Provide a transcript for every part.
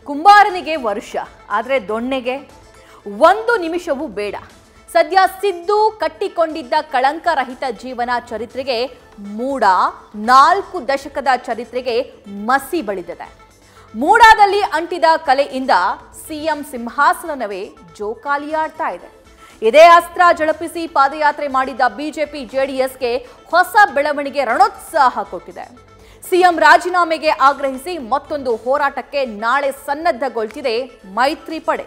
ಕುಂಬಾರನಿಗೆ ವರುಷ, ಆದರೆ ದೊಣ್ಣೆಗೆ ಒಂದು ನಿಮಿಷವೂ ಬೇಡ. ಸದ್ಯ ಸಿದ್ದು ಕಟ್ಟಿಕೊಂಡಿದ್ದ ಕಳಂಕರಹಿತ ಜೀವನ ಚರಿತ್ರೆಗೆ ಮೂಡ 4 ದಶಕದ ಚರಿತ್ರೆಗೆ ಮಸಿ ಬಳಿದಿದೆ. ಮೂಡಾದಲ್ಲಿ ಅಂಟಿದ ಕಲೆಯಿಂದ ಸಿಎಂ ಸಿಂಹಾಸನವೇ ಜೋಕಾಲಿಯಾಡ್ತಾ ಇದೆ. ಇದೇ ಅಸ್ತ್ರ ಜಳಪಿಸಿ ಪಾದಯಾತ್ರೆ ಮಾಡಿದ್ದ ಬಿಜೆಪಿ ಜೆಡಿಎಸ್ಗೆ ಹೊಸ ಬೆಳವಣಿಗೆ ರಣೋತ್ಸಾಹ ಕೊಟ್ಟಿದೆ. ಸಿಎಂ ರಾಜೀನಾಮೆಗೆ ಆಗ್ರಹಿಸಿ ಮತ್ತೊಂದು ಹೋರಾಟಕ್ಕೆ ನಾಳೆ ಸನ್ನದ್ಧಗೊಳ್ತಿದೆ ಮೈತ್ರಿ ಪಡೆ.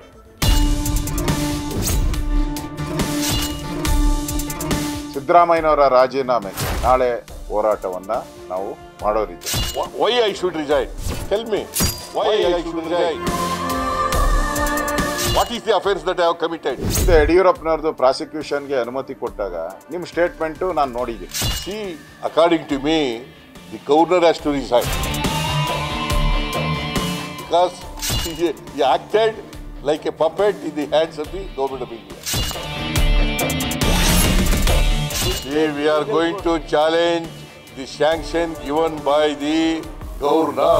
ಸಿದ್ದರಾಮಯ್ಯನವರ ರಾಜೀನಾಮೆಗೆ ನಾಳೆ ಹೋರಾಟವನ್ನ ನಾವು ಮಾಡೋರಿದ್ದೇವೆ. Why I should resign? Tell me. Why I should resign? What is the offense that I have committed? ಯಡಿಯೂರಪ್ಪನವರದು ಪ್ರಾಸಿಕ್ಯೂಷನ್ಗೆ ಅನುಮತಿ ಕೊಟ್ಟಾಗ ನಿಮ್ಮ ಸ್ಟೇಟ್ಮೆಂಟ್ ನಾನು ನೋಡಿದ್ದೀನಿ. See, according to me, the governor has to resign because he acted like a puppet in the hands of the government of India. See, we are going to challenge the sanction given by the governor.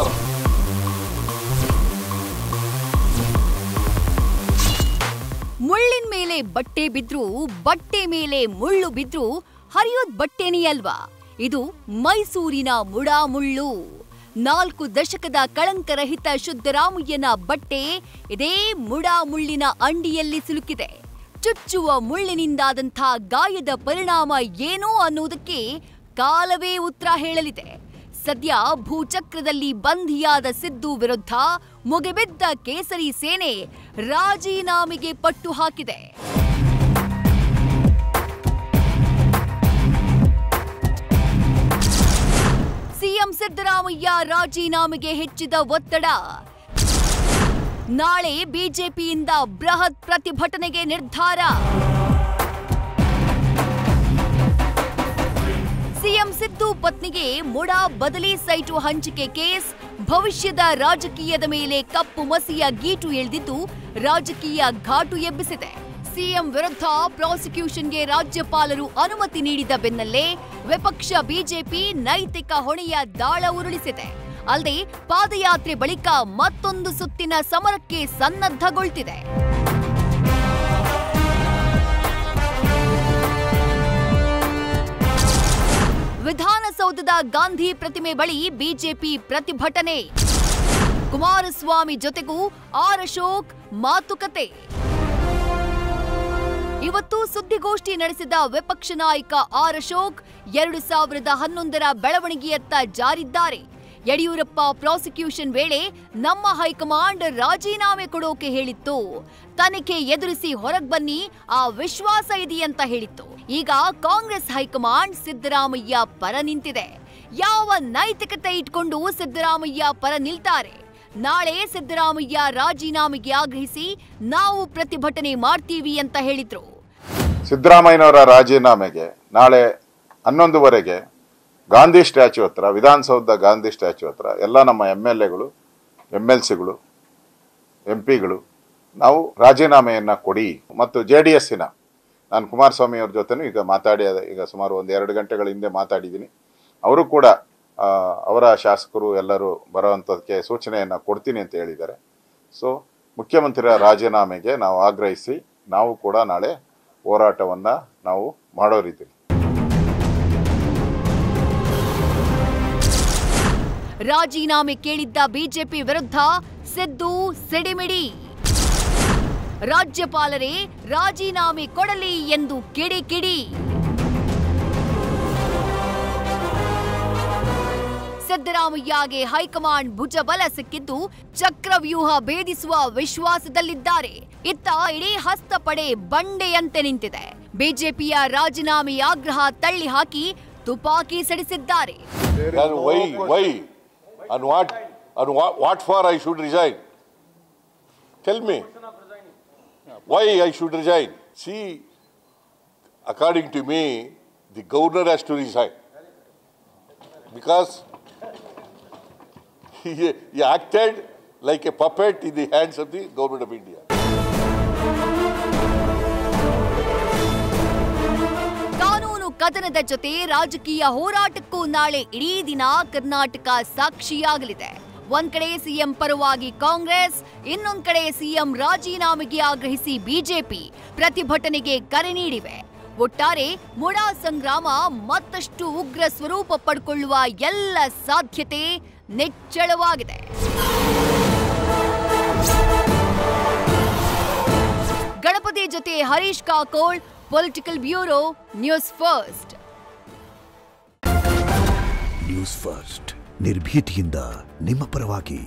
ಮುಳ್ಳಿನ ಮೇಲೆ ಬಟ್ಟೆ ಬಿದ್ರು, ಬಟ್ಟೆ ಮೇಲೆ ಮುಳ್ಳು ಬಿದ್ರು ಹರಿಯೋದ್ ಬಟ್ಟೆನೇ ಅಲ್ವಾ? ಇದು ಮೈಸೂರಿನ ಮುಡಾಮುಳ್ಳು. 4 ದಶಕದ ಕಳಂಕರಹಿತ ಸಿದ್ದರಾಮಯ್ಯನ ಬಟ್ಟೆ ಇದೇ ಮುಡಾಮುಳ್ಳಿನ ಅಂಡಿಯಲ್ಲಿ ಸಿಲುಕಿದೆ. ಚುಚ್ಚುವ ಮುಳ್ಳಿನಿಂದಾದಂಥ ಗಾಯದ ಪರಿಣಾಮ ಏನು ಅನ್ನುವುದಕ್ಕೆ ಕಾಲವೇ ಉತ್ತರ ಹೇಳಲಿದೆ. ಸದ್ಯ ಭೂಚಕ್ರದಲ್ಲಿ ಬಂಧಿಯಾದ ಸಿದ್ದು ವಿರುದ್ಧ ಮುಗಿಬಿದ್ದ ಕೇಸರಿ ಸೇನೆ ರಾಜೀನಾಮೆಗೆ ಪಟ್ಟು ಹಾಕಿದೆ. ಸಿಎಂ ಸಿದ್ದರಾಮಯ್ಯ ರಾಜೀನಾಮೆಗೆ ಹೆಚ್ಚಿದ ಒತ್ತಡ. ನಾಳೆ ಬಿಜೆಪಿಯಿಂದ ಬೃಹತ್ ಪ್ರತಿಭಟನೆಗೆ ನಿರ್ಧಾರ. ಸಿಎಂ ಸಿದ್ದು ಪತ್ನಿಗೆ ಮುಡಾ ಬದಲಿ ಸೈಟು ಹಂಚಿಕೆ ಕೇಸ್ ಭವಿಷ್ಯದ ರಾಜಕೀಯದ ಮೇಲೆ ಕಪ್ಪು ಮಸಿಯ ಗೀಟು ಎಳೆದಿದ್ದು ರಾಜಕೀಯ ಘಾಟು ಎಬ್ಬಿಸಿದೆ. ಸಿಎಂ ವಿರುದ್ಧ ಪ್ರಾಸಿಕ್ಯೂಷನ್ಗೆ ರಾಜ್ಯಪಾಲರು ಅನುಮತಿ ನೀಡಿದ ಬೆನ್ನಲ್ಲೇ ವಿಪಕ್ಷ ಬಿಜೆಪಿ ನೈತಿಕ ಹೊಣೆಯ ದಾಳ ಉರುಳಿಸಿದೆ. ಅಲ್ಲದೆ ಪಾದಯಾತ್ರೆ ಬಳಿಕ ಮತ್ತೊಂದು ಸುತ್ತಿನ ಸಮರಕ್ಕೆ ಸನ್ನದ್ಧಗೊಳ್ತಿದೆ. ವಿಧಾನಸೌಧದ ಗಾಂಧಿ ಪ್ರತಿಮೆ ಬಳಿ ಬಿಜೆಪಿ ಪ್ರತಿಭಟನೆ. ಕುಮಾರಸ್ವಾಮಿ ಜೊತೆಗೂ ಆರ್ ಅಶೋಕ್ ಮಾತುಕತೆ. ಇವತ್ತು ಸುದ್ದಿಗೋಷ್ಠಿ ನಡೆಸಿದ ವಿಪಕ್ಷ ನಾಯಕ ಆರ್ ಅಶೋಕ್ 2011ರ ಬೆಳವಣಿಗೆಯತ್ತ ಜಾರಿದ್ದಾರೆ. ಯಡಿಯೂರಪ್ಪ ಪ್ರಾಸಿಕ್ಯೂಷನ್ ವೇಳೆ ನಮ್ಮ ಹೈಕಮಾಂಡ್ ರಾಜೀನಾಮೆ ಕೊಡೋಕೆ ಹೇಳಿತ್ತು. ತನಿಖೆ ಎದುರಿಸಿ ಹೊರಗ್ ಬನ್ನಿ, ಆ ವಿಶ್ವಾಸ ಇದೆಯಂತ ಹೇಳಿತ್ತು. ಈಗ ಕಾಂಗ್ರೆಸ್ ಹೈಕಮಾಂಡ್ ಸಿದ್ದರಾಮಯ್ಯ ಪರ ನಿಂತಿದೆ. ಯಾವ ನೈತಿಕತೆ ಇಟ್ಕೊಂಡು ಸಿದ್ದರಾಮಯ್ಯ ಪರ ನಿಲ್ತಾರೆ? ನಾಳೆ ಸಿದ್ದರಾಮಯ್ಯ ರಾಜೀನಾಮೆಗೆ ಆಗ್ರಹಿಸಿ ನಾವು ಪ್ರತಿಭಟನೆ ಮಾಡ್ತೀವಿ ಅಂತ ಹೇಳಿದ್ರು. ಸಿದ್ದರಾಮಯ್ಯನವರ ರಾಜೀನಾಮೆಗೆ ನಾಳೆ 11ವರೆಗೆ ಗಾಂಧಿ ಸ್ಟ್ಯಾಚ್ಯೂ ಹತ್ರ, ವಿಧಾನಸೌಧ ಗಾಂಧಿ ಸ್ಟ್ಯಾಚ್ಯೂ ಹತ್ರ ಎಲ್ಲ ನಮ್ಮ MLAಗಳು, MLCಗಳು, MP ಗಳು ನಾವು ರಾಜೀನಾಮೆಯನ್ನ ಕೊಡಿ. ಮತ್ತು JDSನ ನಾನು ಕುಮಾರಸ್ವಾಮಿ ಅವ್ರ ಜೊತೆನೂ ಈಗ ಸುಮಾರು 1-2 ಗಂಟೆಗಳ ಹಿಂದೆ ಮಾತಾಡಿದ್ದೀನಿ. ಅವರು ಕೂಡ ಅವರ ಶಾಸಕರು ಎಲ್ಲರೂ ಬರೋವಂಥದಕ್ಕೆ ಸೂಚನೆಯನ್ನು ಕೊಡ್ತೀನಿ ಅಂತ ಹೇಳಿದ್ದಾರೆ. ಸೊ ಮುಖ್ಯಮಂತ್ರಿಯ ರಾಜೀನಾಮೆಗೆ ನಾವು ಆಗ್ರಹಿಸಿ ನಾವು ಕೂಡ ನಾಳೆ ಹೋರಾಟವನ್ನು ನಾವು ಮಾಡೋರಿದ್ದೀವಿ. ರಾಜೀನಾಮೆ ಕೇಳಿದ್ದ ಬಿಜೆಪಿ ವಿರುದ್ಧ ಸಿದ್ದು ಸಿಡಿಮಿಡಿ. ರಾಜ್ಯಪಾಲರೇ ರಾಜೀನಾಮೆ ಕೊಡಲಿ ಎಂದು ಕಿಡಿಕಿಡಿ. ಸಿದ್ದರಾಮಯ್ಯಗೆ ಹೈಕಮಾಂಡ್ ಭುಜಬಲ ಸಿಕ್ಕಿದ್ದು ಚಕ್ರವ್ಯೂಹ ಭೇದಿಸುವ ವಿಶ್ವಾಸದಲ್ಲಿದ್ದಾರೆ. ಇತ್ತ ಇಡೀ ಹಸ್ತಪಡೆ ಬಂಡೆಯಂತೆ ನಿಂತಿದೆ. ಬಿಜೆಪಿಯ ರಾಜೀನಾಮೆ ಆಗ್ರಹ ತಳ್ಳಿ ಹಾಕಿ ತುಪಾಕಿ ಸಿಡಿಸಿದ್ದಾರೆ. Why? And what for I should resign? Tell me. Why I should resign? See, according to me, the governor has to resign because he acted like a puppet in the hands of the government of India. ಕಾನೂನು ಕದನದ ಜೊತೆ ರಾಜಕೀಯ ಹೋರಾಟಕ್ಕೂ ನಾಳೆ ಇಡೀ ದಿನ ಕರ್ನಾಟಕ ಸಾಕ್ಷಿಯಾಗಲಿದೆ. ಒಂದ್ ಕಡೆ CM ಪರವಾಗಿ ಕಾಂಗ್ರೆಸ್, ಇನ್ನೊಂದ್ ಕಡೆ ಸಿಎಂ ರಾಜೀನಾಮೆಗೆ ಆಗ್ರಹಿಸಿ ಬಿಜೆಪಿ ಪ್ರತಿಭಟನೆಗೆ ಕರೆ ನೀಡಿವೆ. ಒಟ್ಟಾರೆ ಮುಡಾ ಸಂಗ್ರಾಮ ಮತ್ತಷ್ಟು ಉಗ್ರ ಸ್ವರೂಪ ಪಡ್ಕೊಳ್ಳುವ ಎಲ್ಲ ಸಾಧ್ಯತೆ ನಿಚ್ಚಳವಾಗಿದೆ. ಗಣಪತಿ ಜೊತೆ Harish Kakol, political bureau, news first. News first ನಿರ್ಭೀತಿಯಿಂದ ನಿಮ್ಮ ಪರವಾಗಿ.